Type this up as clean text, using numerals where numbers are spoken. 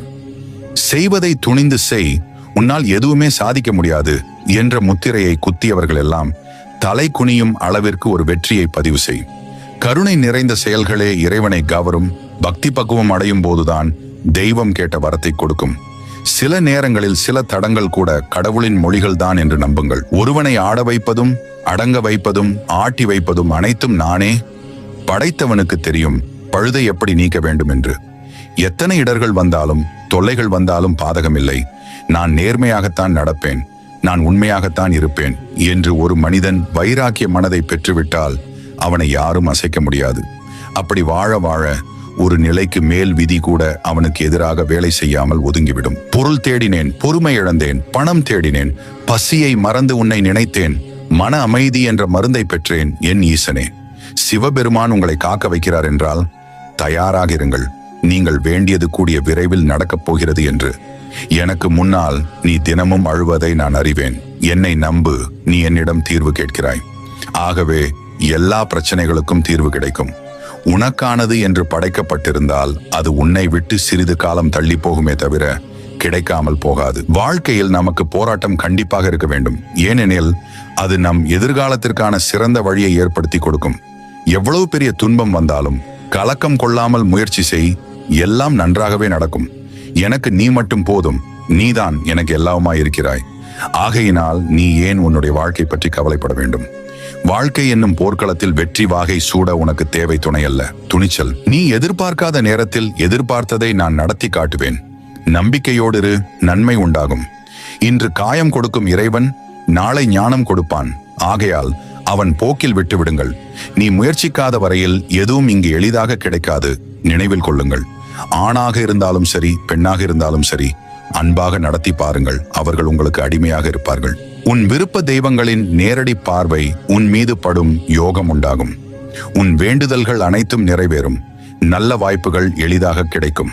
சொல்வார். செய்வதை துணிந்து செய், உன்னால் எதுவுமே சாதிக்க முடியாது என்ற முத்திரையை குத்தியவர்கள் எல்லாம் தலை குனியும் அளவிற்கு ஒரு வெற்றியை பதிவு செய். கருணை நிறைந்த செயல்களே இறைவனை கவரும். பக்தி பக்குவம் அடையும் போதுதான் தெய்வம் கேட்ட வரத்தை கொடுக்கும். சில நேரங்களில் சில தடங்கள் கூட கடவுளின் மொழிகள் தான் என்று நம்புங்கள். ஒருவனை ஆட வைப்பதும் அடங்க வைப்பதும் ஆட்டி வைப்பதும் அனைத்தும் நானே. படைத்தவனுக்கு தெரியும் பழுதை எப்படி நீக்க வேண்டும் என்று. எத்தனை இடர்கள் வந்தாலும் தொல்லைகள் வந்தாலும் பாதகமில்லை. நான் நேர்மையாகத்தான் நடப்பேன், நான் உண்மையாகத்தான் இருப்பேன் என்று ஒரு மனிதன் வைராக்கிய மனதை பெற்றுவிட்டால் அவனை யாரும் அசைக்க முடியாது. அப்படி வாழ வாழ ஒரு நிலைக்கு மேல் விதி கூட அவனுக்கு எதிராக வேலை செய்யாமல் ஒதுங்கிவிடும். பொருள் தேடினேன், பொறுமை இழந்தேன், பணம் தேடினேன், பசியை மறந்து உன்னை நினைத்தேன், மன அமைதி என்ற மருந்தை பெற்றேன் என் ஈசனே. சிவபெருமான் உங்களை காக்க வைக்கிறார் என்றால் தயாராக இருங்கள். நீங்கள் வேண்டியது கூடிய விரைவில் நடக்கப் போகிறது என்று. எனக்கு முன்னால் நீ தினமும் அழுவதை நான் அறிவேன். என்னை நம்பு, நீ என்னிடம் தீர்வு கேட்கிறாய். ஆகவே எல்லா பிரச்சனைகளுக்கும் தீர்வு கிடைக்கும். உனக்கானது என்று படைக்கப்பட்டிருந்தால் அது உன்னை விட்டு சிறிது காலம் தள்ளி போகுமே தவிர கிடைக்காமல் போகாது. வாழ்க்கையில் நமக்கு போராட்டம் கண்டிப்பாக இருக்க வேண்டும். ஏனெனில் அது நம் எதிர்காலத்திற்கான சிறந்த வழியை ஏற்படுத்தி கொடுக்கும். எவ்வளவு பெரிய துன்பம் வந்தாலும் கலக்கம் கொள்ளாமல் முயற்சி செய், எல்லாம் நன்றாகவே நடக்கும். எனக்கு நீ மட்டும் போதும், நீதான் எனக்கு எல்லாவுமாய் இருக்கிறாய். ஆகையினால் நீ ஏன் உன்னுடைய வாழ்க்கை பற்றி கவலைப்பட வேண்டும்? வாழ்க்கை என்னும் போர்க்களத்தில் வெற்றி வாகை சூட உனக்கு தேவை துணை அல்ல, துணிச்சல். நீ எதிர்பார்க்காத நேரத்தில் எதிர்பார்த்ததை நான் நடத்தி காட்டுவேன். நம்பிக்கையோடு இரு, நன்மை உண்டாகும். இன்று காயம் கொடுக்கும் இறைவன் நாளை ஞானம் கொடுப்பான். ஆகையால் அவன் போக்கில் விட்டு விடுங்கள். நீ முயற்சிக்காத வரையில் எதுவும் இங்கு எளிதாக கிடைக்காது. நினைவில் கொள்ளுங்கள். ஆணாக இருந்தாலும் சரி, பெண்ணாக இருந்தாலும் சரி, அன்பாக நடத்தி பாருங்கள். அவர்கள் உங்களுக்கு அடிமையாக இருப்பார்கள். உன் விருப்ப தெய்வங்களின் நேரடி பார்வை உன் மீது படும், யோகம் உண்டாகும். உன் வேண்டுதல்கள் அனைத்தும் நிறைவேறும். நல்ல வாய்ப்புகள் எளிதாக கிடைக்கும்.